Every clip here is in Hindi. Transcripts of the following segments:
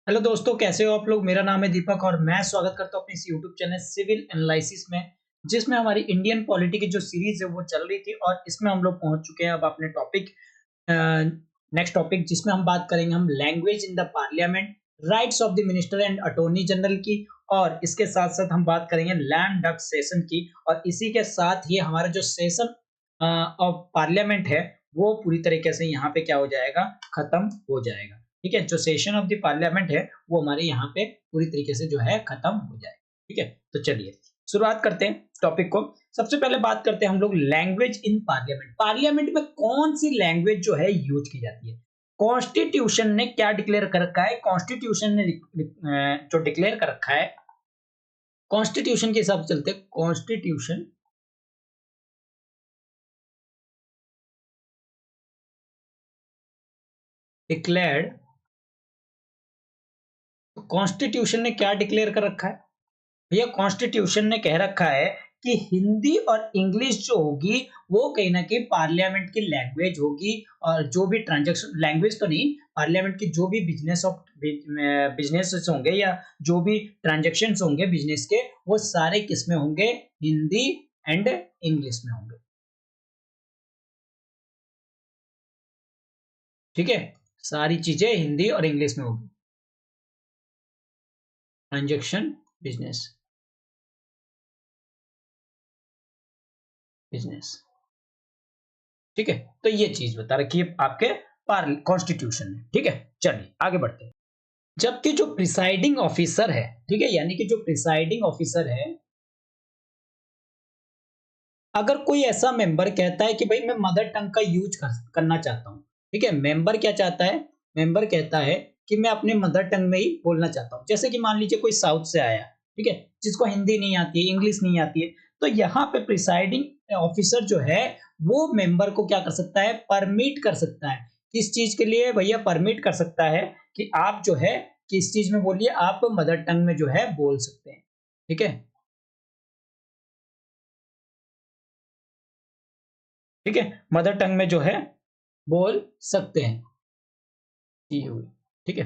हेलो दोस्तों, कैसे हो आप लोग। मेरा नाम है दीपक और मैं स्वागत करता हूं अपने इस यूट्यूब चैनल सिविल एनालिसिस में, जिसमें हमारी इंडियन पॉलिटी की जो सीरीज है वो चल रही थी और इसमें हम लोग पहुंच चुके हैं अब अपने टॉपिक नेक्स्ट टॉपिक, जिसमें हम बात करेंगे हम language in the parliament, rights of the minister and attorney general की। और इसके साथ साथ हम बात करेंगे लैंड डक सेशन की। और इसी के साथ ही हमारा जो सेशन ऑफ पार्लियामेंट है वो पूरी तरीके से यहाँ पे क्या हो जाएगा, खत्म हो जाएगा। ठीक है, जो सेशन ऑफ द पार्लियामेंट है वो हमारे यहाँ पे पूरी तरीके से जो है खत्म हो जाएगा। ठीक है, तो चलिए शुरुआत करते हैं टॉपिक को। सबसे पहले बात करते हैं हम लोग लैंग्वेज इन पार्लियामेंट। पार्लियामेंट में कौन सी लैंग्वेज जो है यूज की जाती है। कॉन्स्टिट्यूशन ने क्या डिक्लेयर कर रखा है, कॉन्स्टिट्यूशन ने जो डिक्लेयर कर रखा है, कॉन्स्टिट्यूशन के हिसाब से चलते हैं। कॉन्स्टिट्यूशन डिक्लेयर्ड, कॉन्स्टिट्यूशन ने क्या डिक्लेयर कर रखा है भैया। कॉन्स्टिट्यूशन ने कह रखा है कि हिंदी और इंग्लिश जो होगी वो कहीं ना कहीं पार्लियामेंट की लैंग्वेज होगी। और जो भी ट्रांजैक्शन, लैंग्वेज तो नहीं, पार्लियामेंट की जो भी बिजनेस होंगे या जो भी ट्रांजैक्शन होंगे बिजनेस के, वो सारे किस में होंगे, हिंदी एंड इंग्लिश में होंगे। ठीक है, सारी चीजें हिंदी और इंग्लिश में होगी। Transaction, business, business. ठीक है, तो ये चीज बता रखी है आपके कॉन्स्टिट्यूशन में। ठीक है, चलिए आगे बढ़ते हैं। जबकि जो प्रिसाइडिंग ऑफिसर है, ठीक है, यानी कि जो प्रिसाइडिंग ऑफिसर है, अगर कोई ऐसा मेंबर कहता है कि भाई मैं मदर टंग का करना चाहता हूं। ठीक है, मेंबर क्या चाहता है, मेंबर कहता है कि मैं अपने मदर टंग में ही बोलना चाहता हूं। जैसे कि मान लीजिए कोई साउथ से आया, ठीक है, जिसको हिंदी नहीं आती है, इंग्लिश नहीं आती है, तो यहाँ पे प्रिसाइडिंग ऑफिसर जो है वो मेंबर को क्या कर सकता है, परमिट कर सकता है। किस चीज के लिए भैया, परमिट कर सकता है कि आप जो है किस चीज में बोलिए, आप मदर टंग में जो है बोल सकते हैं। ठीक है, ठीक है, मदर टंग में जो है बोल सकते हैं। ये हुई। ठीक है,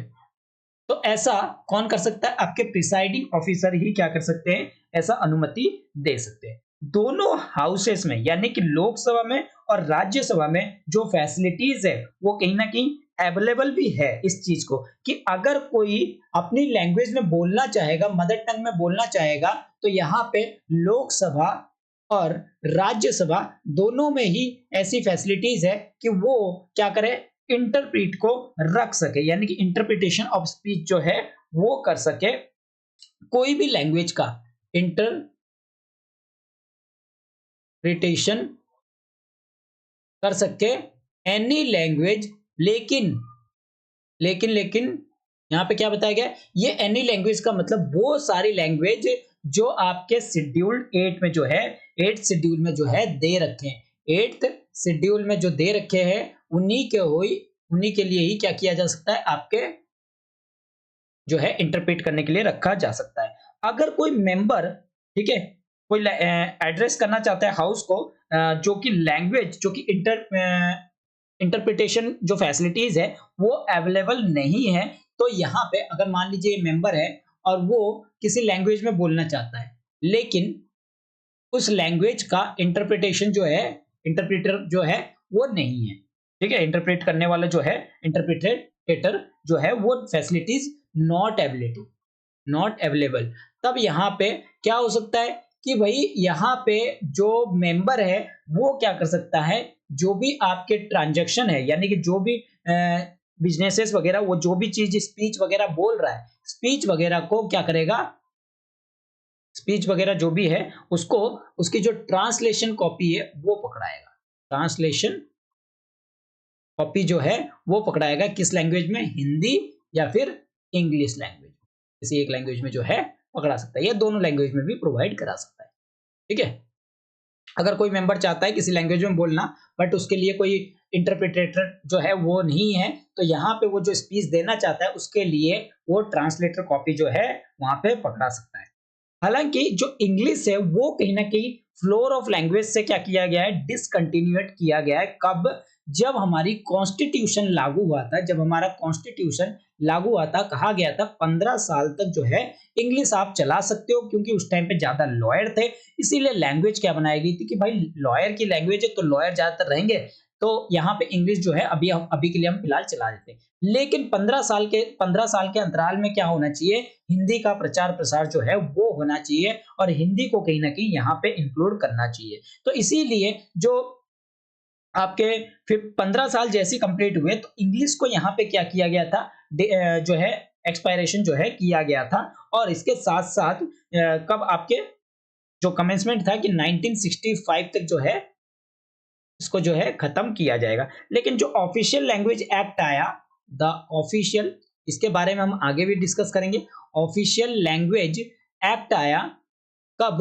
तो ऐसा कौन कर सकता है, आपके प्रिसाइडिंग ऑफिसर ही क्या कर सकते हैं, ऐसा अनुमति दे सकते हैं। दोनों हाउसेस में, यानी कि लोकसभा में और राज्यसभा में जो फैसिलिटीज है वो कहीं ना कहीं अवेलेबल भी है इस चीज को, कि अगर कोई अपनी लैंग्वेज में बोलना चाहेगा, मदर टंग में बोलना चाहेगा, तो यहाँ पे लोकसभा और राज्यसभा दोनों में ही ऐसी फैसिलिटीज है कि वो क्या करे, इंटरप्रीट को रख सके, यानी कि इंटरप्रिटेशन ऑफ स्पीच जो है वो कर सके। कोई भी लैंग्वेज का इंटरप्रिटेशन कर सके, एनी लैंग्वेज। लेकिन लेकिन यहाँ पे क्या बताया गया, ये एनी लैंग्वेज का मतलब वो सारी लैंग्वेज जो आपके शेड्यूल्ड 8 में जो है, 8th शेड्यूल में जो है दे रखे हैं, 8th शेड्यूल में जो दे रखे हैं उन्हीं के लिए ही क्या किया जा सकता है, आपके जो है इंटरप्रेट करने के लिए रखा जा सकता है। अगर कोई मेंबर, ठीक है, कोई एड्रेस करना चाहता है हाउस को, जो कि लैंग्वेज, जो कि इंटरप्रिटेशन जो फैसिलिटीज है वो अवेलेबल नहीं है, तो यहाँ पे अगर मान लीजिए मेंबर है और वो किसी लैंग्वेज में बोलना चाहता है, लेकिन उस लैंग्वेज का इंटरप्रिटेशन जो है, इंटरप्रेटर जो है वो नहीं है। ठीक है, इंटरप्रेट करने वाला जो है, इंटरप्रिटेटर जो है वो फैसिलिटीज नॉट अवेलेबल। तब यहाँ पे क्या हो सकता है कि भाई यहाँ पे जो मेंबर है वो क्या कर सकता है, जो भी आपके ट्रांजैक्शन है, यानी कि जो भी बिजनेसेस वगैरह, वो जो भी चीज स्पीच वगैरह बोल रहा है, स्पीच वगैरह को क्या करेगा, स्पीच वगैरह जो भी है उसको, उसकी जो ट्रांसलेशन कॉपी है वो पकड़ाएगा। ट्रांसलेशन कॉपी जो है वो पकड़ाएगा किस लैंग्वेज में, हिंदी या फिर इंग्लिश लैंग्वेज, किसी एक लैंग्वेज में जो है पकड़ा सकता है, या दोनों लैंग्वेज में भी प्रोवाइड करा सकता है। ठीक है, अगर कोई मेंबर चाहता है किसी लैंग्वेज में बोलना, बट उसके लिए कोई इंटरप्रिटेटर जो है वो नहीं है, तो यहाँ पे वो जो स्पीच देना चाहता है उसके लिए वो ट्रांसलेटर कॉपी जो है वहां पे पकड़ा सकता है। हालांकि जो इंग्लिश है वो कहीं ना कहीं फ्लोर ऑफ लैंग्वेज से क्या किया गया है, डिसकंटिन्यूएट किया गया है। कब? जब हमारी कॉन्स्टिट्यूशन लागू हुआ था, जब हमारा कॉन्स्टिट्यूशन लागू हुआ था, कहा गया था 15 साल तक जो है इंग्लिश आप चला सकते हो, क्योंकि उस टाइम पे ज्यादा लॉयर थे, इसीलिए लैंग्वेज क्या बनाई गई थी कि भाई लॉयर की लैंग्वेज है तो लॉयर ज्यादातर रहेंगे, तो यहाँ पे इंग्लिश जो है अभी के लिए हम फिलहाल चला देते हैं। लेकिन 15 साल के अंतराल में क्या होना चाहिए, हिंदी का प्रचार प्रसार जो है वो होना चाहिए और हिंदी को कहीं ना कहीं यहाँ पे इंक्लूड करना चाहिए। तो इसीलिए जो आपके फिर 15 साल जैसे कंप्लीट हुए तो इंग्लिश को यहाँ पे क्या किया गया था, जो है एक्सपायरेशन जो है किया गया था। और इसके साथ साथ कब आपके जो कमेंसमेंट था कि 1965 तक जो है इसको जो है खत्म किया जाएगा। लेकिन जो ऑफिशियल लैंग्वेज एक्ट आया, द ऑफिशियल, इसके बारे में हम आगे भी डिस्कस करेंगे। ऑफिशियल लैंग्वेज एक्ट आया कब?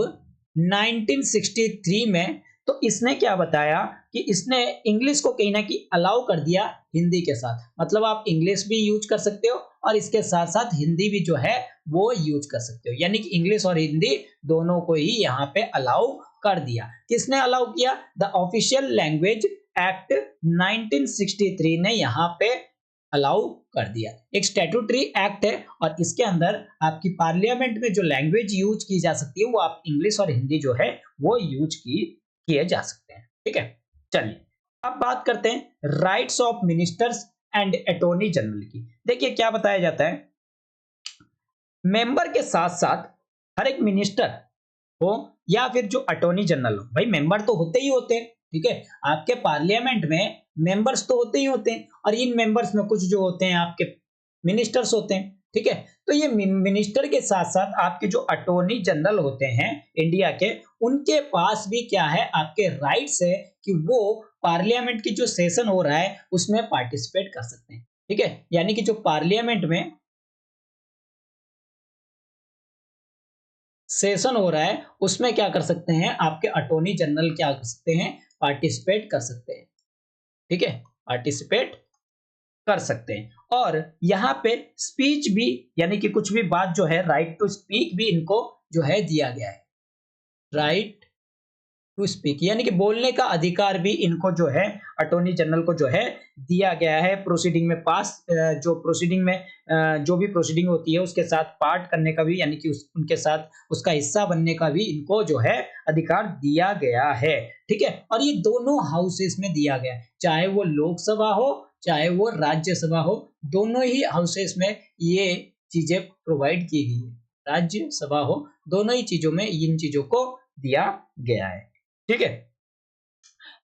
1963 में। तो इसने क्या बताया कि इसने इंग्लिश को कहीं ना कहीं अलाउ कर दिया हिंदी के साथ, मतलब आप इंग्लिश भी यूज कर सकते हो और इसके साथ साथ हिंदी भी जो है वो यूज कर सकते हो, यानी कि इंग्लिश और हिंदी दोनों को ही यहाँ पे अलाउ कर दिया। किसने अलाउ किया? द ऑफिशियल लैंग्वेज एक्ट 1963 ने यहाँ पे अलाउ कर दिया। एक स्टैट्यूटरी एक्ट है और इसके अंदर आपकी पार्लियामेंट में जो लैंग्वेज यूज की जा सकती है वो आप इंग्लिश और हिंदी जो है वो यूज किए जा सकते हैं। ठीक है, चलिए अब बात करते हैं rights of ministers and attorney general की। देखिए क्या बताया जाता है, मेंबर के साथ साथ हर एक मिनिस्टर हो या फिर जो अटॉर्नी जनरल हो, भाई मेंबर तो होते ही होते हैं, ठीक है, आपके पार्लियामेंट में मेंबर्स तो होते ही होते हैं और इन मेंबर्स में कुछ जो होते हैं आपके मिनिस्टर्स होते हैं। ठीक है, तो ये मिनिस्टर के साथ साथ आपके जो अटॉर्नी जनरल होते हैं इंडिया के, उनके पास भी क्या है, आपके राइट्स है कि वो पार्लियामेंट की जो सेशन हो रहा है उसमें पार्टिसिपेट कर सकते हैं। ठीक है, यानी कि जो पार्लियामेंट में सेशन हो रहा है उसमें क्या कर सकते हैं, आपके अटॉर्नी जनरल क्या कर सकते हैं, पार्टिसिपेट कर सकते हैं। ठीक है, पार्टिसिपेट कर सकते हैं। और यहाँ पे स्पीच भी, यानी कि कुछ भी बात जो है, राइट टू स्पीक भी इनको जो है दिया गया है। राइट टू स्पीक यानी कि बोलने का अधिकार भी इनको जो है अटॉर्नी जनरल को जो है दिया गया है। प्रोसीडिंग में पास जो प्रोसीडिंग में जो भी प्रोसीडिंग होती है उसके साथ पार्ट करने का भी, यानी कि उनके साथ उसका हिस्सा बनने का भी इनको जो है अधिकार दिया गया है। ठीक है, और ये दोनों हाउसेस में दिया गया है, चाहे वो लोकसभा हो चाहे वो राज्यसभा हो, दोनों ही हाउसेस में ये चीजें प्रोवाइड की गई है। राज्यसभा हो, दोनों ही चीजों में इन चीजों को दिया गया है। ठीक है,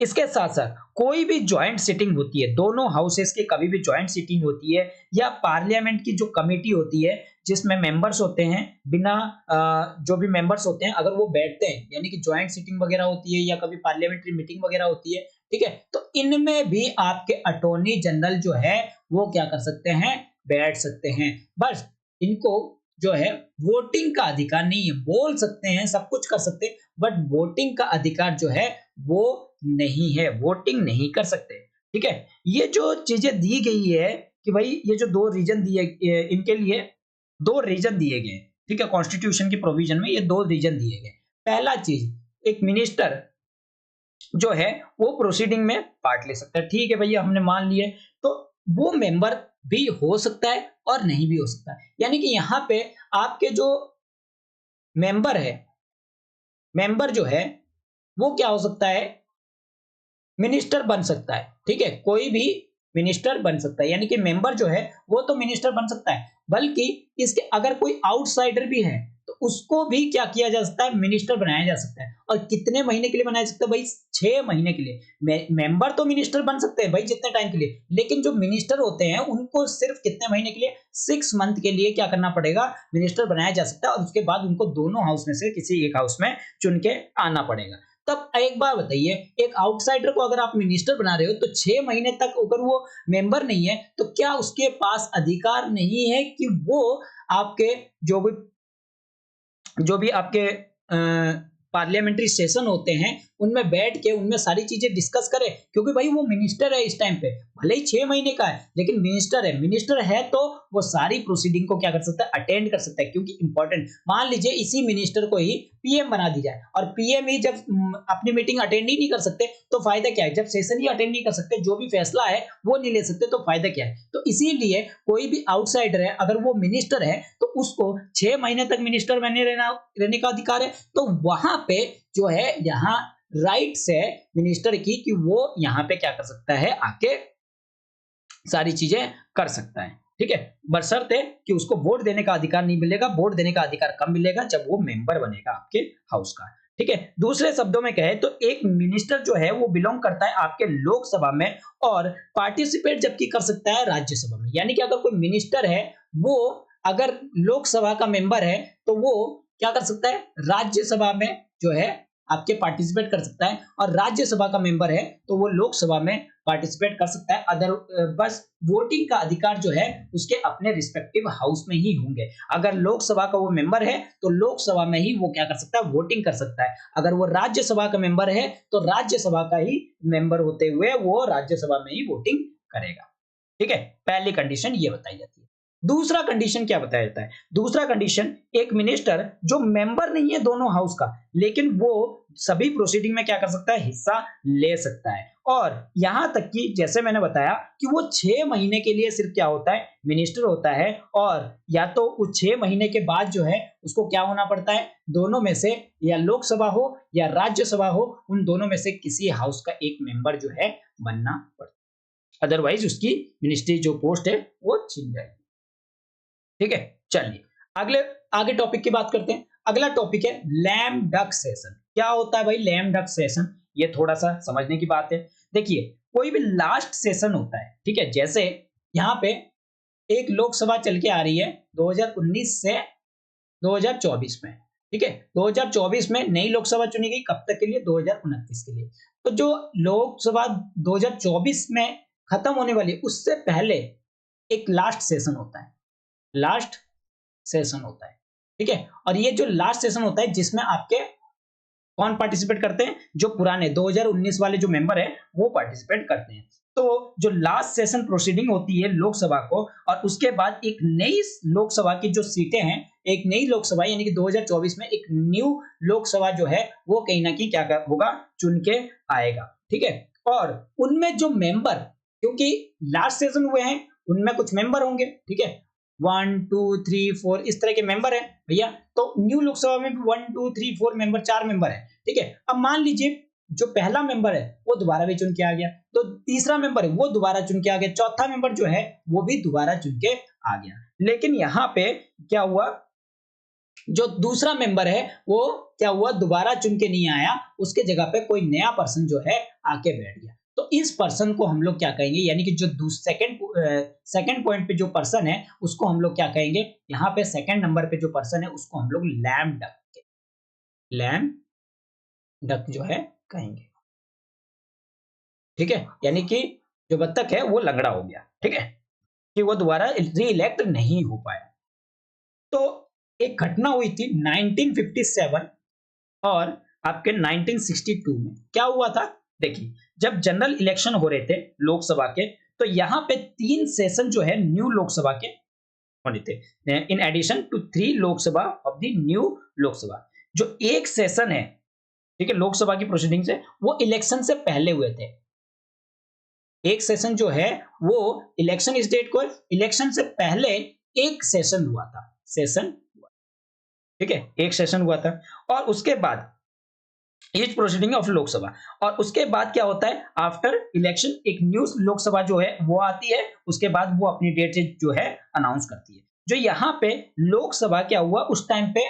इसके साथ साथ कोई भी ज्वाइंट सिटिंग होती है, दोनों हाउसेस की कभी भी ज्वाइंट सिटिंग होती है या पार्लियामेंट की जो कमेटी होती है जिसमें मेंबर्स होते हैं, बिना जो भी मेंबर्स होते हैं अगर वो बैठते हैं, यानी कि ज्वाइंट सिटिंग वगैरह होती है या कभी पार्लियामेंट्री मीटिंग वगैरह होती है, ठीक है, तो इनमें भी आपके अटॉर्नी जनरल जो है वो क्या कर सकते हैं, बैठ सकते हैं। बस इनको जो है वोटिंग का अधिकार नहीं है, बोल सकते हैं, सब कुछ कर सकते हैं, बट वोटिंग का अधिकार जो है वो नहीं है, वोटिंग नहीं कर सकते। ठीक है, ये जो चीजें दी गई है कि भाई ये जो दो रीजन दिए, इनके लिए दो रीजन दिए गए, ठीक है, कॉन्स्टिट्यूशन के प्रोविजन में ये दो रीजन दिए गए। पहला चीज, एक मिनिस्टर जो है वो प्रोसीडिंग में पार्ट ले सकता है। ठीक है भैया, हमने मान लिए, तो वो मेंबर भी हो सकता है और नहीं भी हो सकता है, यानी कि यहाँ पे आपके जो मेंबर है, मेंबर जो है वो क्या हो सकता है, मिनिस्टर बन सकता है। ठीक है, कोई भी मिनिस्टर बन सकता है, यानी कि मेंबर जो है वो तो मिनिस्टर बन सकता है, बल्कि इसके अगर कोई आउटसाइडर भी है तो उसको भी क्या किया जा सकता है, मिनिस्टर बनाया जा सकता है। और कितने महीने के लिए बनाया जा सकता है भाई, 6 महीने के लिए। मेंबर तो मिनिस्टर बन सकते हैं भाई जितने टाइम के लिए, लेकिन जो मिनिस्टर होते हैं उनको सिर्फ कितने महीने के लिए, 6 मंथ के लिए क्या करना पड़ेगा, मिनिस्टर बनाया जा सकता है और उसके बाद उनको दोनों हाउस में से किसी एक हाउस में चुन के आना पड़ेगा। तब एक बार बताइए, एक आउटसाइडर को अगर आप मिनिस्टर बना रहे हो तो 6 महीने तक अगर वो मेंबर नहीं है तो क्या उसके पास अधिकार नहीं है कि वो आपके जो भी आपके पार्लियामेंट्री सेशन होते हैं उनमें बैठ के उनमें सारी चीजें डिस्कस करे, क्योंकि भाई वो मिनिस्टर है इस टाइम पे, भले ही 6 महीने का है लेकिन मिनिस्टर है तो वो सारी प्रोसीडिंग को क्या कर सकता है, अटेंड कर सकता है, क्योंकि इंपॉर्टेंट, मान लीजिए इसी मिनिस्टर को ही पीएम बना दी जाए और पीएम ही जब अपनी मीटिंग अटेंड ही नहीं कर सकते तो फायदा क्या है, जब सेशन ही अटेंड नहीं कर सकते, जो भी फैसला है वो नहीं ले सकते तो फायदा क्या है। तो इसीलिए कोई भी आउटसाइडर है अगर वो मिनिस्टर है तो उसको 6 महीने तक मिनिस्टर बने रहने का अधिकार है। तो वहां पे जो है यहाँ राइट्स है मिनिस्टर की कि वो यहाँ पे क्या कर सकता है, आके सारी चीजें कर सकता है, ठीक है, बशर्ते कि उसको वोट देने का अधिकार नहीं मिलेगा, वोट देने का अधिकार कब मिलेगा, जब वो मेंबर बनेगा आपके हाउस का, ठीक है। दूसरे शब्दों में कहे तो एक मिनिस्टर जो है वो बिलोंग करता है आपके लोकसभा में और पार्टिसिपेट जबकि कर सकता है राज्यसभा में, यानी कि अगर कोई मिनिस्टर है वो अगर लोकसभा का मेंबर है तो वो क्या कर सकता है, राज्यसभा में जो है आपके पार्टिसिपेट कर सकता है, और राज्यसभा का मेंबर है तो वो लोकसभा में पार्टिसिपेट कर सकता है। अदर बस वोटिंग का अधिकार जो है उसके अपने रिस्पेक्टिव हाउस में ही होंगे। अगर लोकसभा का वो मेंबर है तो लोकसभा में ही वो क्या कर सकता है, वोटिंग कर सकता है। अगर वो राज्यसभा का मेंबर है तो राज्यसभा का ही मेंबर होते हुए वो राज्यसभा में ही वोटिंग करेगा, ठीक है। पहली कंडीशन ये बताई जाती है। दूसरा कंडीशन क्या बताया जाता है, दूसरा कंडीशन एक मिनिस्टर जो मेंबर नहीं है दोनों हाउस का लेकिन वो सभी प्रोसीडिंग में क्या कर सकता है, हिस्सा ले सकता है, और यहां तक कि जैसे मैंने बताया कि वो 6 महीने के लिए सिर्फ क्या होता है, मिनिस्टर होता है, और या तो उस 6 महीने के बाद जो है उसको क्या होना पड़ता है, दोनों में से या लोकसभा हो या राज्यसभा हो उन दोनों में से किसी हाउस का एक मेंबर जो है बनना पड़ता है, अदरवाइज उसकी मिनिस्ट्री जो पोस्ट है वो छीन जाएगी, ठीक है। चलिए आगे टॉपिक की बात करते हैं। अगला टॉपिक है लैम डक सेशन। क्या होता है भाई लैम डक सेशन, ये थोड़ा सा समझने की बात है। देखिए कोई भी लास्ट सेशन होता है, ठीक है, जैसे यहाँ पे एक लोकसभा चल के आ रही है 2019 से 2024 में, ठीक है, 2024 में नई लोकसभा चुनी गई, कब तक के लिए, 2029 के लिए। तो जो लोकसभा 2024 में खत्म होने वाली उससे पहले एक लास्ट सेशन होता है, लास्ट सेशन होता है, ठीक है। और ये जो लास्ट सेशन होता है जिसमें आपके कौन पार्टिसिपेट करते हैं, जो पुराने 2019 वाले जो मेंबर है वो पार्टिसिपेट करते हैं। तो जो लास्ट सेशन प्रोसीडिंग होती है लोकसभा को, और उसके बाद एक नई लोकसभा की जो सीटें हैं, एक नई लोकसभा यानी कि 2024 में एक न्यू लोकसभा जो है वो कहीं ना कहीं क्या होगा, चुन के आएगा, ठीक है। और उनमें जो मेंबर, क्योंकि लास्ट सेशन हुए हैं उनमें कुछ मेंबर होंगे, ठीक है, 1 2 3 4 इस तरह के मेंबर है भैया। तो न्यू लोकसभा में भी 1 2 3 4 मेंबर, 4 मेंबर है, ठीक है। अब मान लीजिए जो पहला मेंबर है वो दोबारा भी चुन के आ गया, तो तीसरा मेंबर है वो दोबारा चुन के आ गया, चौथा मेंबर जो है वो भी दोबारा चुन के आ गया। लेकिन यहाँ पे क्या हुआ, जो दूसरा मेंबर है वो क्या हुआ, दोबारा चुन के नहीं आया, उसके जगह पे कोई नया पर्सन जो है आके बैठ गया। तो इस पर्सन को हम लोग क्या कहेंगे, यानी कि जो सेकंड पॉइंट पे जो पर्सन है उसको हम लोग क्या कहेंगे, यहाँ पे सेकंड नंबर पे जो पर्सन है उसको हम लोग लैम डक जो है कहेंगे, ठीक है। यानी कि जो बत्तख है वो लंगड़ा हो गया, ठीक है, कि वो दोबारा री इलेक्ट नहीं हो पाया। तो एक घटना हुई थी 1957 और आपके 1962 में। क्या हुआ था, देखिए जब जनरल इलेक्शन हो रहे थे लोकसभा के, तो यहां पे 3 सेशन जो है न्यू लोकसभा के होने थे, in addition to 3 Lok Sabha of the new Lok Sabha. जो एक सेशन है, ठीक है, लोकसभा की प्रोसीडिंग से, वो इलेक्शन से पहले हुए थे। एक सेशन जो है वो इलेक्शन इस डेट को, इलेक्शन से पहले एक सेशन हुआ था, ठीक है, एक सेशन हुआ था। और उसके बाद इच प्रोसीडिंग ऑफ लोकसभा, और उसके बाद क्या होता है, आफ्टर इलेक्शन एक न्यू लोकसभा जो है वो आती है, उसके बाद वो अपनी डेट जो है अनाउंस करती है। जो यहाँ पे लोकसभा क्या हुआ, उस टाइम पे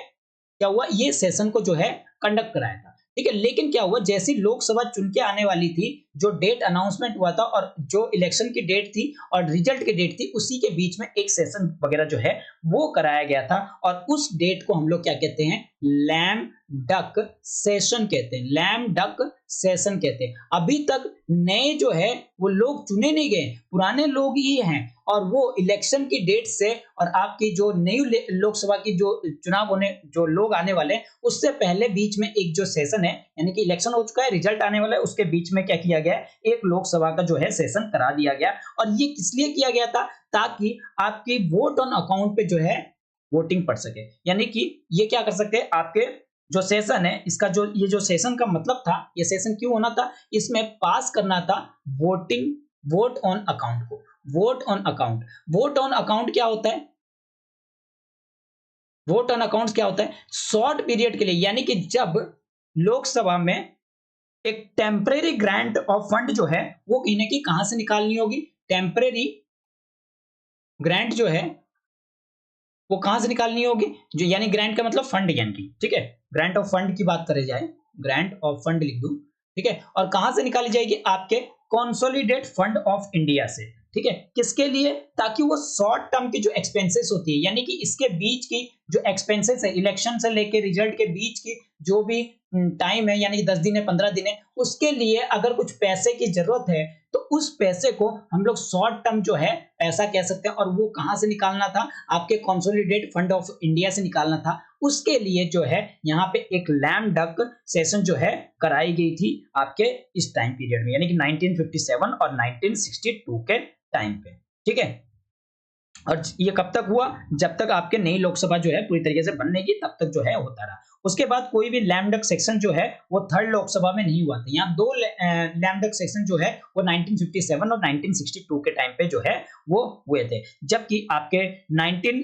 क्या हुआ, ये सेशन को जो है कंडक्ट कराया था, ठीक है। लेकिन क्या हुआ, जैसी लोकसभा चुन के आने वाली थी जो डेट अनाउंसमेंट हुआ था और जो इलेक्शन की डेट थी और रिजल्ट की डेट थी, उसी के बीच में एक सेशन वगैरह जो है वो कराया गया था और उस डेट को हम लोग क्या कहते हैं, लैम डक सेशन कहते हैं, लैम डक सेशन कहते हैं। अभी तक नए जो है वो लोग चुने नहीं गए, पुराने लोग ही हैं और वो इलेक्शन की डेट से और आपकी जो नई लोकसभा की जो चुनाव होने जो लोग आने वाले हैं उससे पहले बीच में एक जो सेशन है, यानी कि इलेक्शन हो चुका है, रिजल्ट आने वाला है, उसके बीच में क्या किया गया है, एक लोकसभा का जो है सेशन करा दिया गया। और ये किस लिए किया गया था, ताकि आपकी वोट ऑन अकाउंट पे जो है वोटिंग पड़ सके। यानी कि ये क्या कर सकते हैं, आपके जो सेशन है, इसका जो ये जो सेशन का मतलब था, ये सेशन क्यों होना था, इसमें पास करना था वोटिंग वोट ऑन अकाउंट को। Vote on account, vote on account क्या होता है, वोट ऑन अकाउंट क्या होता है, शॉर्ट पीरियड के लिए, यानी कि जब लोकसभा में एक टेम्परेरी ग्रांट ऑफ फंड जो है वो कहीं ना कहीं कहां से निकालनी होगी, टेम्परेरी ग्रांट जो है वो कहां से निकालनी होगी, जो यानी ग्रांट का मतलब फंड, यानी कि ठीक है, ग्रांट ऑफ फंड की बात करी जाए, ग्रांट ऑफ फंड लिख दूं, ठीक है, और कहां से निकाली जाएगी, आपके कंसोलिडेट फंड ऑफ इंडिया से, ठीक है, किसके लिए, ताकि वो शॉर्ट टर्म की जो एक्सपेंसेस होती है, यानी कि इसके बीच की जो एक्सपेंसेस है, इलेक्शन से लेके रिजल्ट के बीच की जो भी टाइम है, यानी कि 10 दिन है, 15 दिन है, उसके लिए अगर कुछ पैसे की जरूरत है तो उस पैसे को हम लोग शॉर्ट टर्म जो है पैसा कह सकते हैं, और वो कहां से निकालना था, आपके कंसोलिडेट फंड ऑफ इंडिया से निकालना था। उसके लिए जो है यहाँ पे एक लैम डक सेशन जो है कराई गई थी आपके इस टाइम पीरियड में, यानी कि 1957 और 1962 के टाइम पे, ठीक है। और ये कब तक हुआ, जब तक आपके नई लोकसभा जो है पूरी तरीके से बनने की, तब तक जो है होता रहा। उसके बाद कोई भी लैम डक सेक्शन जो है वो थर्ड लोकसभा में नहीं हुआ था। यहाँ दो लैम डक सेक्शन जो है वो 1957 और 1962 के टाइम पे जो है वो हुए थे, जबकि आपके 19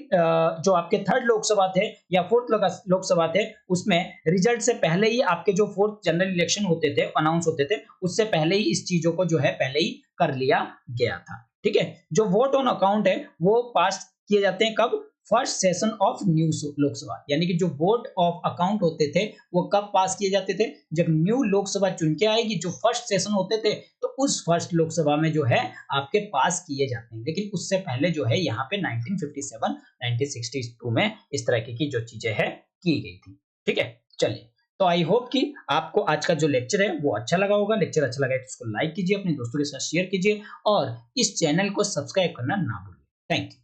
जो आपके थर्ड लोकसभा थे या फोर्थ लोकसभा थे, उसमें रिजल्ट से पहले ही आपके जो फोर्थ जनरल इलेक्शन होते थे, अनाउंस होते थे, उससे पहले ही इस चीजों को जो है पहले ही कर लिया गया था, ठीक है। जो वोट ऑन अकाउंट है वो पास किए जाते हैं कब, first session of new Lok Sabha, यानी कि जो वोट ऑफ अकाउंट होते थे वो कब पास किए जाते थे, जब न्यू लोकसभा चुन के आएगी, जो फर्स्ट सेशन होते थे, तो उस फर्स्ट लोकसभा में जो है आपके पास किए जाते हैं। लेकिन उससे पहले जो है यहाँ पे 1957 1962 में इस तरह की जो चीजें है की गई थी, ठीक है। चलिए, तो आई होप कि आपको आज का जो लेक्चर है वो अच्छा लगा होगा। लेक्चर अच्छा लगा है तो इसको लाइक कीजिए, अपने दोस्तों के साथ शेयर कीजिए और इस चैनल को सब्सक्राइब करना ना भूलिए। Thank you.